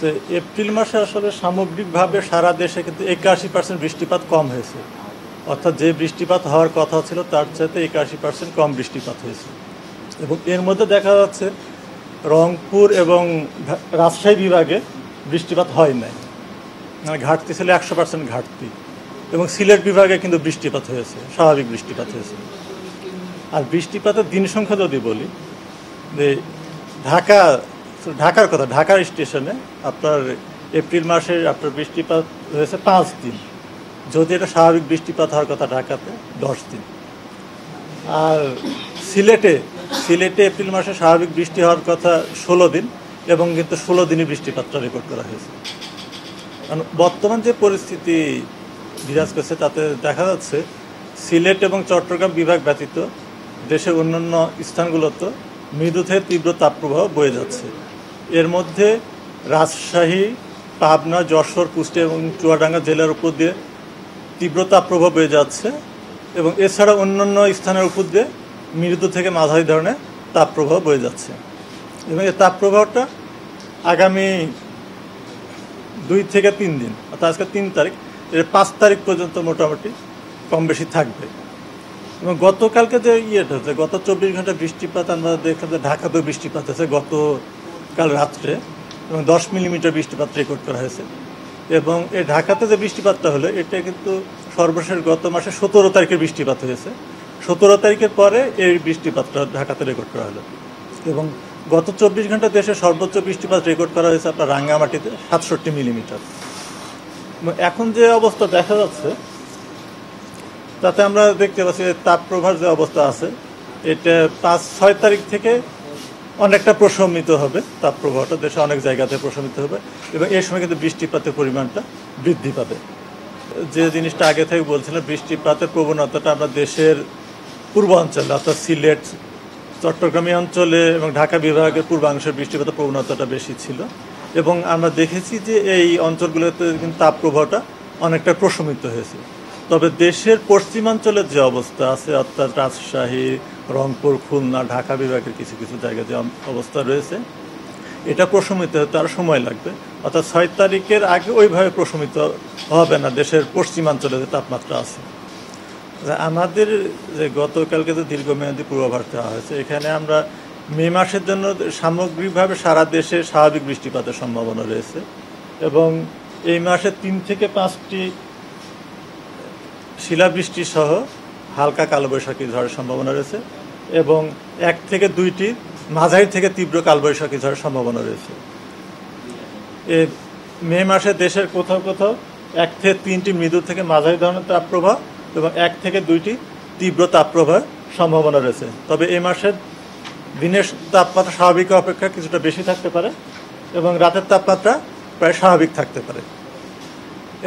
তো এপ্রিল মাসে আসলে সামগ্রিকভাবে সারা দেশে কিন্তু 81% বৃষ্টিপাত কম হয়েছে, অর্থাৎ যে বৃষ্টিপাত হওয়ার কথা ছিল তার চাইতে 81% কম বৃষ্টিপাত হয়েছে। এবং এর মধ্যে দেখা যাচ্ছে রংপুর এবং রাজশাহী বিভাগে বৃষ্টিপাত হয় নাই, মানে ঘাটতি ছিল 100% ঘাটতি। এবং সিলেট বিভাগে কিন্তু বৃষ্টিপাত হয়েছে, স্বাভাবিক বৃষ্টিপাত হয়েছে। আর বৃষ্টিপাতের দিন সংখ্যা যদি বলি, যে ঢাকার কথা, ঢাকার স্টেশনে আপনার এপ্রিল মাসে আপনার বৃষ্টিপাত হয়েছে 5 দিন, যদি এটা স্বাভাবিক বৃষ্টিপাত হওয়ার কথা ঢাকাতে 10 দিন। আর সিলেটে এপ্রিল মাসে স্বাভাবিক বৃষ্টি হওয়ার কথা 16 দিন, এবং কিন্তু 16 দিনই বৃষ্টিপাতটা রেকর্ড করা হয়েছে। কারণ বর্তমান যে পরিস্থিতি বিরাজ করছে তাতে দেখা যাচ্ছে সিলেট এবং চট্টগ্রাম বিভাগ ব্যতীত দেশের অন্যান্য স্থানগুলোতে মৃদু থেকে তীব্র তাপপ্রবাহ বয়ে যাচ্ছে। এর মধ্যে রাজশাহী, পাবনা, যশোর, কুষ্টিয়া এবং চুয়াডাঙ্গা জেলার উপর দিয়ে তীব্র তাপপ্রবাহ বয়ে যাচ্ছে, এবং এছাড়া অন্যান্য স্থানের উপর দিয়ে মৃদু থেকে মাঝারি ধরনের তাপপ্রবাহ বয়ে যাচ্ছে। এবং এই তাপপ্রবাহটা আগামী 2 থেকে 3 দিন, অর্থাৎ আজকে 3 তারিখ, এর 5 তারিখ পর্যন্ত মোটামুটি কম বেশি থাকবে। এবং গতকালকে যে ইয়েটা হচ্ছে, গত 24 ঘন্টা বৃষ্টিপাত আমরা দেখলাম যে ঢাকাতেও বৃষ্টিপাত হয়েছে গতকাল রাত্রে, এবং 10 মিলিমিটার বৃষ্টিপাত রেকর্ড করা হয়েছে। এবং এই ঢাকাতে যে বৃষ্টিপাতটা হলো এটা কিন্তু সর্বশেষ গত মাসে 17 তারিখের বৃষ্টিপাত হয়েছে। 17 তারিখের পরে এই বৃষ্টিপাতটা ঢাকাতে রেকর্ড করা হলো। এবং গত 24 ঘন্টা দেশে সর্বোচ্চ বৃষ্টিপাত রেকর্ড করা হয়েছে আপনার রাঙ্গামাটিতে 67 মিলিমিটার। এখন যে অবস্থা দেখা যাচ্ছে তাতে আমরা দেখতে পাচ্ছি তাপপ্রবাহের যে অবস্থা আছে, এটা 5-6 তারিখ থেকে অনেকটা প্রশমিত হবে, তাপপ্রবাহটা দেশে অনেক জায়গাতে প্রশমিত হবে, এবং এই সময় কিন্তু বৃষ্টিপাতের পরিমাণটা বৃদ্ধি পাবে। যে জিনিসটা আগে থেকে বলছিলাম, বৃষ্টিপাতের প্রবণতাটা আমরা দেশের পূর্বাঞ্চলে অর্থাৎ সিলেট, চট্টগ্রামী অঞ্চলে এবং ঢাকা বিভাগের পূর্বাংশের বৃষ্টিপাতের প্রবণতাটা বেশি ছিল, এবং আমরা দেখেছি যে এই অঞ্চলগুলোতে কিন্তু তাপপ্রবাহটা অনেকটা প্রশমিত হয়েছে। তবে দেশের পশ্চিমাঞ্চলের যে অবস্থা আছে, অর্থাৎ রাজশাহী, রংপুর, খুলনা, ঢাকা বিভাগের কিছু কিছু জায়গায় যে অবস্থা রয়েছে, এটা প্রশমিত হতে আরও সময় লাগবে। অর্থাৎ 6 তারিখের আগে ওইভাবে প্রশমিত হবে না দেশের পশ্চিমাঞ্চলে যে তাপমাত্রা আছে। আমাদের যে গতকালকে যে দীর্ঘমেয়াদী পূর্বাভাস দেওয়া হয়েছে, এখানে আমরা মে মাসের জন্য সামগ্রিকভাবে সারা দেশে স্বাভাবিক বৃষ্টিপাতের সম্ভাবনা রয়েছে, এবং এই মাসে 3 থেকে 5টি শিলাবৃষ্টি সহ হালকা কালবৈশাখী ঝড়ের সম্ভাবনা রয়েছে, এবং 1 থেকে 2টি মাঝারি থেকে তীব্র কালবৈশাখী ঝড়ের সম্ভাবনা রয়েছে। মে মাসে দেশের কোথাও কোথাও 1 থেকে 3টি মৃদু থেকে মাঝারি ধরনের তাপপ্রবাহ এবং 1 থেকে 2টি তীব্র তাপপ্রবাহের সম্ভাবনা রয়েছে। তবে এই মাসের দিনের তাপমাত্রা স্বাভাবিক অপেক্ষা কিছুটা বেশি থাকতে পারে, এবং রাতের তাপমাত্রা প্রায় স্বাভাবিক থাকতে পারে।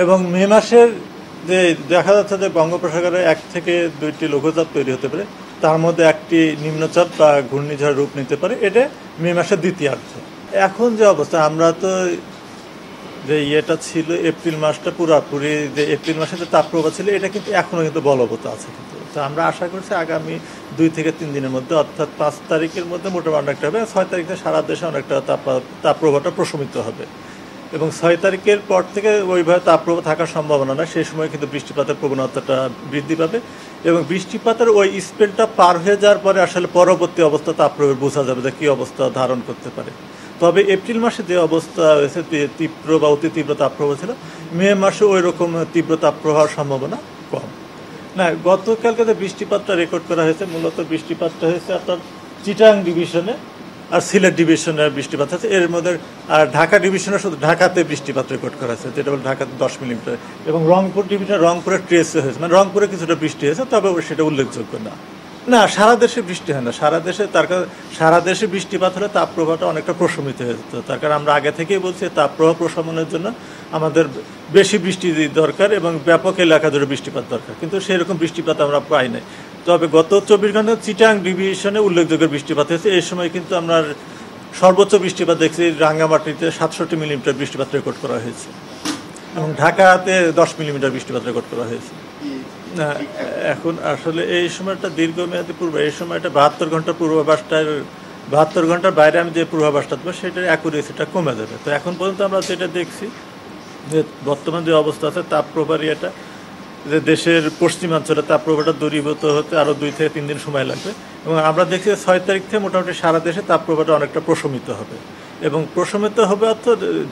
এবং মে মাসের যে দেখা যাচ্ছে যে বঙ্গোপসাগরে 1 থেকে 2টি লঘুচাপ তৈরি হতে পারে, তার মধ্যে একটি নিম্নচাপ বা ঘূর্ণিঝড় রূপ নিতে পারে, এটা মে মাসের দ্বিতীয়ার্ধ। এখন যে অবস্থা, আমরা তো যে ইয়েটা ছিল এপ্রিল মাসটা পুরোপুরি, যে এপ্রিল মাসে যে তাপপ্রবাহ ছিল এটা কিন্তু এখনও কিন্তু বলবৎ আছে। কিন্তু তো আমরা আশা করছি আগামী 2 থেকে 3 দিনের মধ্যে, অর্থাৎ 5 তারিখের মধ্যে মোটামুটি অনেকটা হবে, 6 তারিখে সারা দেশে অনেকটা তাপপ্রবাহটা প্রশমিত হবে। এবং 6 তারিখের পর থেকে ওইভাবে তাপপ্রবাহ থাকার সম্ভাবনা না, সেই সময় কিন্তু বৃষ্টিপাতের প্রবণতাটা বৃদ্ধি পাবে, এবং বৃষ্টিপাতের ওই স্পেলটা পার হয়ে যাওয়ার পরে আসলে পরবর্তী অবস্থা তাপপ্রবাহ বোঝা যাবে যে কী অবস্থা ধারণ করতে পারে। তবে এপ্রিল মাসে যে অবস্থা হয়েছে তীব্র বা অতি তীব্র তাপপ্রবাহ ছিল, মে মাসে ওই রকম তীব্র তাপপ্রবাহের সম্ভাবনা কম। না, গতকালকে যে বৃষ্টিপাতটা রেকর্ড করা হয়েছে, মূলত বৃষ্টিপাতটা হয়েছে আপনার চিটাং ডিভিশনে আর সিলেট ডিভিশনের বৃষ্টিপাত আছে। এর মধ্যে আর ঢাকা ডিভিশনে শুধু ঢাকাতে বৃষ্টিপাত রেকর্ড করা হয়েছে, যেটা বলে ঢাকাতে 10 মিলিমিটার, এবং রংপুর ডিভিশনে রংপুরের ট্রেসে হয়েছে, মানে রংপুরে কিছুটা বৃষ্টি হয়েছে, তবে সেটা উল্লেখযোগ্য না। না, সারা দেশে বৃষ্টি হয় না, সারা দেশে বৃষ্টিপাত হলে তাপপ্রবাহটা অনেকটা প্রশমিত হয়ে যেত। তার কারণ আমরা আগে থেকেই বলছি তাপপ্রবাহ প্রশমনের জন্য আমাদের বেশি বৃষ্টি দরকার এবং ব্যাপক এলাকা জুড়ে বৃষ্টিপাত দরকার, কিন্তু সেরকম বৃষ্টিপাত আমরা পাই নাই। তবে গত 24 ঘন্টা চিটাং ডিভিশনে উল্লেখযোগ্য বৃষ্টিপাত হয়েছে। এই সময় কিন্তু আমরা সর্বোচ্চ বৃষ্টিপাত দেখছি রাঙ্গামাটিতে 67 মিলিমিটার বৃষ্টিপাত রেকর্ড করা হয়েছে, এবং ঢাকাতে 10 মিলিমিটার বৃষ্টিপাত রেকর্ড করা হয়েছে। না, এখন আসলে এই সময়টা দীর্ঘমেয়াদী এই সময়টা 72 ঘন্টার পূর্বাভাসটার 72 ঘন্টার বাইরে আমি যে পূর্বাভাসটা দেবো সেটার অ্যাকুরেসিটা কমে যাবে। তো এখন পর্যন্ত আমরা যেটা দেখছি যে বর্তমান যে অবস্থা আছে তাপপ্রবাহ এটা যে দেশের পশ্চিমাঞ্চলে তাপপ্রবাহটা দূরীভূত হতে আরও 2 থেকে 3 দিন সময় লাগবে, এবং আমরা দেখছি 6 তারিখ থেকে মোটামুটি সারা দেশে তাপপ্রবাহটা অনেকটা প্রশমিত হবে, এবং প্রশমিত হবে অর্থ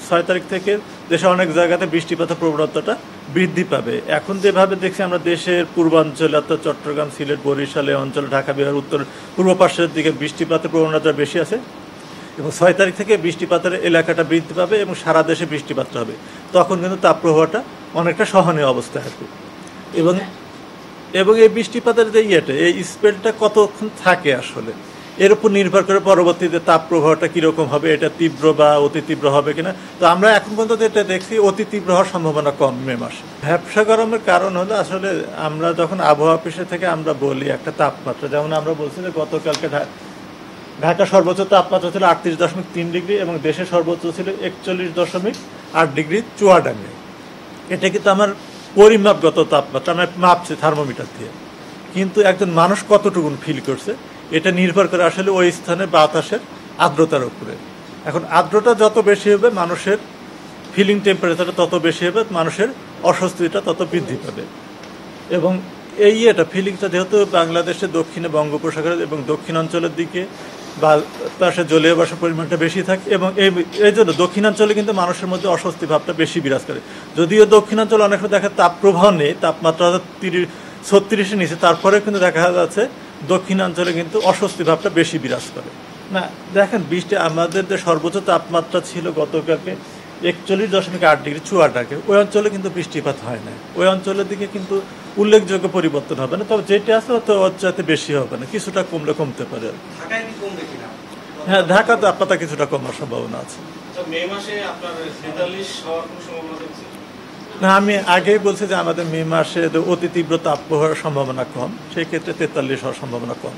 6 তারিখ থেকে দেশে অনেক জায়গাতে বৃষ্টিপাতের প্রবণতাটা বৃদ্ধি পাবে। এখন যেভাবে দেখছি আমরা দেশের পূর্বাঞ্চলে অর্থাৎ চট্টগ্রাম, সিলেট, বরিশাল অঞ্চল, ঢাকা বিহার উত্তর পূর্ব পাশের দিকে বৃষ্টিপাতের প্রবণতা বেশি আছে, এবং 6 তারিখ থেকে বৃষ্টিপাতের এলাকাটা বৃদ্ধি পাবে এবং সারা দেশে বৃষ্টিপাতটা হবে। তখন কিন্তু তাপপ্রবাহটা অনেকটা সহনীয় অবস্থায় আসবে, এবং এবং এই বৃষ্টিপাতের যে এই স্পেলটা কতক্ষণ থাকে আসলে এর উপর নির্ভর করে পরবর্তীতে তাপপ্রবাহটা কীরকম হবে, এটা তীব্র বা অতি তীব্র হবে কিনা। তো আমরা এখন পর্যন্ত এটা দেখছি অতি তীব্র হওয়ার সম্ভাবনা কম মে মাসে। ভ্যাপসা গরমের কারণ হলো আসলে আমরা যখন আবহাওয়া অফিসে থেকে আমরা বলি একটা তাপমাত্রা, যেমন আমরা বলছি যে গতকালকে ঢাকা সর্বোচ্চ তাপমাত্রা ছিল 38.3 ডিগ্রি এবং দেশের সর্বোচ্চ ছিল 41.8 ডিগ্রি চুয়াডাঙ্গায়। এটা কিন্তু আমার পরিমাপগত তাপমাত্রা, আমরা মাপছি থার্মোমিটার দিয়ে, কিন্তু একজন মানুষ কতটুকু ফিল করছে এটা নির্ভর করে আসলে ওই স্থানে বাতাসের আর্দ্রতার উপরে। এখন আর্দ্রতা যত বেশি হবে মানুষের ফিলিং টেম্পারেচারটা তত বেশি হবে, মানুষের অস্বস্তিটা তত বৃদ্ধি পাবে। এবং এটা ফিলিংটা যেহেতু বাংলাদেশের দক্ষিণে বঙ্গোপসাগর এবং দক্ষিণাঞ্চলের দিকে বাতাসে জলীয় বাষ্পের পরিমাণটা বেশি থাকে, এবং এই জন্য দক্ষিণাঞ্চলে কিন্তু মানুষের মধ্যে অস্বস্তি ভাবটা বেশি বিরাজ করে। যদিও দক্ষিণাঞ্চলে অনেক সময় দেখা তাপপ্রবাহ নেই, তাপমাত্রা 36-এর নিচে, তারপরে কিন্তু দেখা যাচ্ছে দক্ষিণাঞ্চলে কিন্তু অস্বস্তি ভাবটা বেশি বিরাজ করে। না দেখেন বৃষ্টি আমাদের যে সর্বোচ্চ তাপমাত্রা ছিল গতকালকে 41.8 ডিগ্রি চুয়াডাঙ্গায়, ওই অঞ্চলে কিন্তু বৃষ্টিপাত হয় না, ওই অঞ্চলের দিকে কিন্তু উল্লেখযোগ্য পরিবর্তন হবে না, তবে যেটা আছে তো ওর চাইতে বেশি হবে না, কিছুটা কমলে কমতে পারে। হ্যাঁ, ঢাকা তাপমাত্রা কিছুটা কমার সম্ভাবনা আছে। না, আমি আগেই বলছি যে আমাদের মে মাসে অতি তীব্র তাপপ্রবাহের সম্ভাবনা কম, সেই ক্ষেত্রে 43 হওয়ার সম্ভাবনা কম।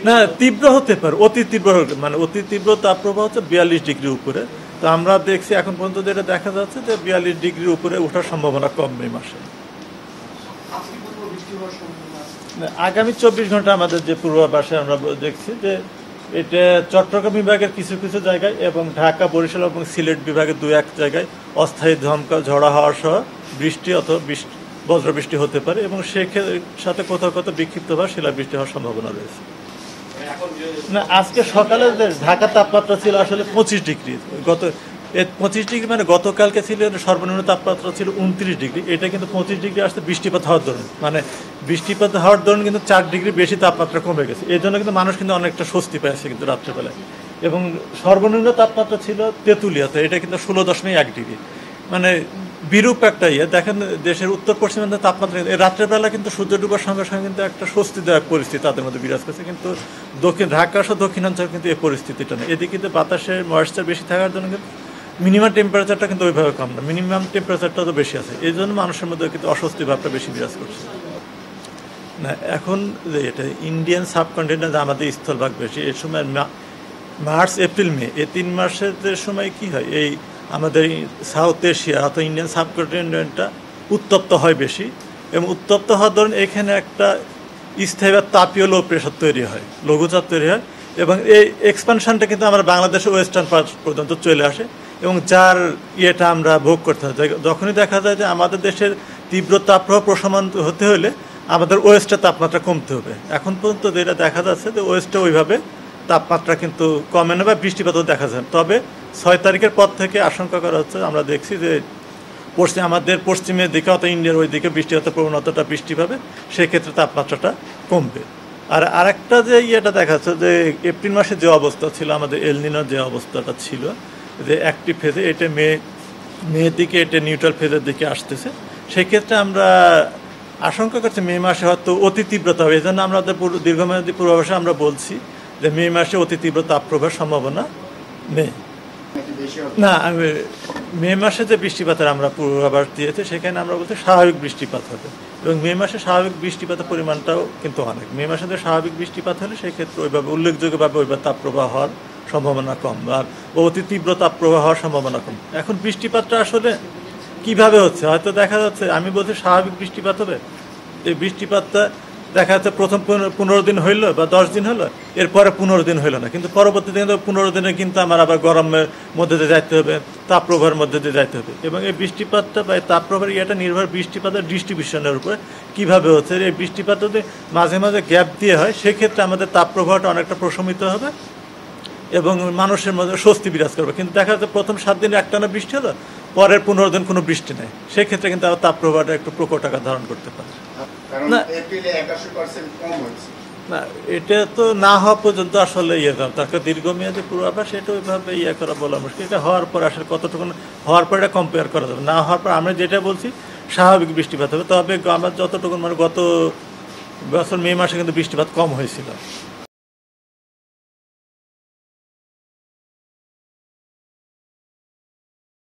না, তীব্র হতে পারে, অতি তীব্র মানে অতি তীব্র তাপপ্রবাহ হচ্ছে 42 ডিগ্রি উপরে। তো আমরা দেখছি এখন পর্যন্ত যেটা দেখা যাচ্ছে যে 42 ডিগ্রির উপরে ওঠার সম্ভাবনা কম মে মাসে। আগামী 24 ঘন্টা আমাদের যে পূর্বাভাসে আমরা দেখছি যে এটা চট্টগ্রাম বিভাগের কিছু কিছু জায়গায় এবং ঢাকা, বরিশাল এবং সিলেট বিভাগের 2-1 জায়গায় অস্থায়ী ধমকা ঝড়া হওয়ার সহ বৃষ্টি অথবা বজ্রবৃষ্টি হতে পারে, এবং সাথে কোথাও কোথাও বিক্ষিপ্তভাবে শিলাবৃষ্টি হওয়ার সম্ভাবনা রয়েছে। না, আজকে সকালে ঢাকার তাপমাত্রা ছিল আসলে 25 ডিগ্রি, 25 ডিগ্রি মানে গতকালকে ছিল সর্বনিম্ন তাপমাত্রা ছিল 29 ডিগ্রি, এটা কিন্তু 25 ডিগ্রি আসতে বৃষ্টিপাত হওয়ার দরুন, মানে বৃষ্টিপাত হওয়ার দরুন কিন্তু 4 ডিগ্রি বেশি তাপমাত্রা কমে গেছে। এই জন্য কিন্তু মানুষ কিন্তু অনেকটা স্বস্তি পেয়েছে কিন্তু রাত্রেবেলায়। এবং সর্বনিম্ন তাপমাত্রা ছিল তেঁতুলিয়াতে, এটা কিন্তু 16.1 ডিগ্রি, মানে বিরূপ একটা দেখেন দেশের উত্তর পশ্চিমাঞ্চলে তাপমাত্রা রাত্রেবেলা কিন্তু সূর্য ডুবার সঙ্গে সঙ্গে কিন্তু একটা স্বস্তিদায়ক পরিস্থিতি তাদের মধ্যে বিরাজ করছে, কিন্তু ঢাকা সহ দক্ষিণাঞ্চল কিন্তু এই পরিস্থিতিটা নেই। এদিকে কিন্তু বাতাসের ময়েশ্চার বেশি থাকার জন্য কিন্তু মিনিমাম টেম্পারেচারটা কিন্তু ওইভাবে কম না, মিনিমাম টেম্পারেচারটা তো বেশি আছে, এই জন্য মানুষের মধ্যে কিন্তু অস্বস্তি ভাবটা বেশি বিরাজ করছে। না, এখন যে এটা ইন্ডিয়ান সাবকন্টিনেন্ট আমাদের স্থলভাগ বেশি, এই সময় মার্চ, এপ্রিল, মে এই 3 মাসের সময় কি হয়, এই আমাদের সাউথ এশিয়া অর্থাৎ ইন্ডিয়ান সাবকন্টিনেন্টটা উত্তপ্ত হয় বেশি, এবং উত্তপ্ত হওয়ার ধরুন এখানে একটা স্থায়ী বা তাপীয় লো প্রেশার তৈরি হয়, লঘুচাপ তৈরি হয়, এবং এই এক্সপানশনটা কিন্তু আমরা বাংলাদেশের ওয়েস্টার্ন পার্ট পর্যন্ত চলে আসে, এবং যার আমরা ভোগ করতে হয়। যখনই দেখা যায় যে আমাদের দেশের তীব্র তাপপ্রবাহ প্রশমন হতে হলে আমাদের ওয়েস্টের তাপমাত্রা কমতে হবে। এখন পর্যন্ত যেটা দেখা যাচ্ছে যে ওয়েস্টে ওইভাবে তাপমাত্রা কিন্তু কমে না বা বৃষ্টিপাতও দেখা যায়, তবে 6 তারিখের পর থেকে আশঙ্কা করা হচ্ছে, আমরা দেখছি যে আমাদের পশ্চিমের দিকে অর্থাৎ ইন্ডিয়ার ওই দিকে বৃষ্টিপাতের প্রবণতাটা বৃষ্টি পাবে, সেক্ষেত্রে তাপমাত্রাটা কমবে। আর আরেকটা যে দেখা যাচ্ছে যে এপ্রিল মাসে যে অবস্থা ছিল আমাদের এল নিনোর যে অবস্থাটা ছিল যে অ্যাক্টিভ ফেজে, এটা মের দিকে এটা নিউট্রাল ফেজের দিকে আসতেছে, সেক্ষেত্রে আমরা আশঙ্কা করছি মে মাসে হয়তো অতি তীব্রতা হবে। এই জন্য আমাদের দীর্ঘমেয়াদী পূর্বাভাসে আমরা বলছি যে মে মাসে অতি তীব্র তাপপ্রবাহের সম্ভাবনা নেই। না, মে মাসে যে বৃষ্টিপাতের আমরা পূর্বাভাস দিয়েছি সেখানে আমরা বলছি স্বাভাবিক বৃষ্টিপাত হবে, এবং মে মাসে স্বাভাবিক বৃষ্টিপাতের পরিমাণটাও কিন্তু অনেক। মে মাসে যে স্বাভাবিক বৃষ্টিপাত হলে সেক্ষেত্রে ওইভাবে উল্লেখযোগ্যভাবে ওইভাবে তাপপ্রবাহ হওয়ার সম্ভাবনা কম, আর অতি তীব্র তাপপ্রবাহ হওয়ার সম্ভাবনা কম। এখন বৃষ্টিপাতটা আসলে কিভাবে হচ্ছে, হয়তো দেখা যাচ্ছে আমি বলছি স্বাভাবিক বৃষ্টিপাত হবে, এই বৃষ্টিপাতটা দেখা যাচ্ছে প্রথম 15 দিন হইলো বা 10 দিন হলো, এরপরে 15 দিন হইলো না, কিন্তু পরবর্তীতে কিন্তু 15 দিনে কিন্তু আমার আবার গরমের মধ্যে দিয়ে যাইতে হবে, তাপপ্রবাহের মধ্যে দিয়ে যাইতে হবে। এবং এই বৃষ্টিপাতটা বা এই তাপপ্রবাহের ইয়েটা নির্ভর বৃষ্টিপাতের ডিস্ট্রিবিউশনের উপরে কীভাবে হচ্ছে। এই বৃষ্টিপাত যদি মাঝে মাঝে গ্যাপ দিয়ে হয়, সেক্ষেত্রে আমাদের তাপপ্রবাহটা অনেকটা প্রশমিত হবে এবং মানুষের মধ্যে স্বস্তি বিরাজ করবে। কিন্তু দেখা যাচ্ছে প্রথম 7 দিন একটানা বৃষ্টি হলো, পরের 15 দিন কোনো বৃষ্টি নেই, সেক্ষেত্রে কিন্তু আবার তাপপ্রবাহটা একটু প্রকট আকার ধারণ করতে পারে। না, না, এটা তো না হওয়া পর্যন্ত আসলে তাকে দীর্ঘমেয়াদী পূর্বাভাস এটা ওইভাবে করা বলা মুশকিল। এটা হওয়ার পর আসলে কতটুকু হওয়ার পর এটা কম্পেয়ার করা যাবে। না হওয়ার পর আমরা যেটা বলছি স্বাভাবিক বৃষ্টিপাত হবে, তবে আমার যতটুকু মানে গত বছর মে মাসে কিন্তু বৃষ্টিপাত কম হয়েছিল।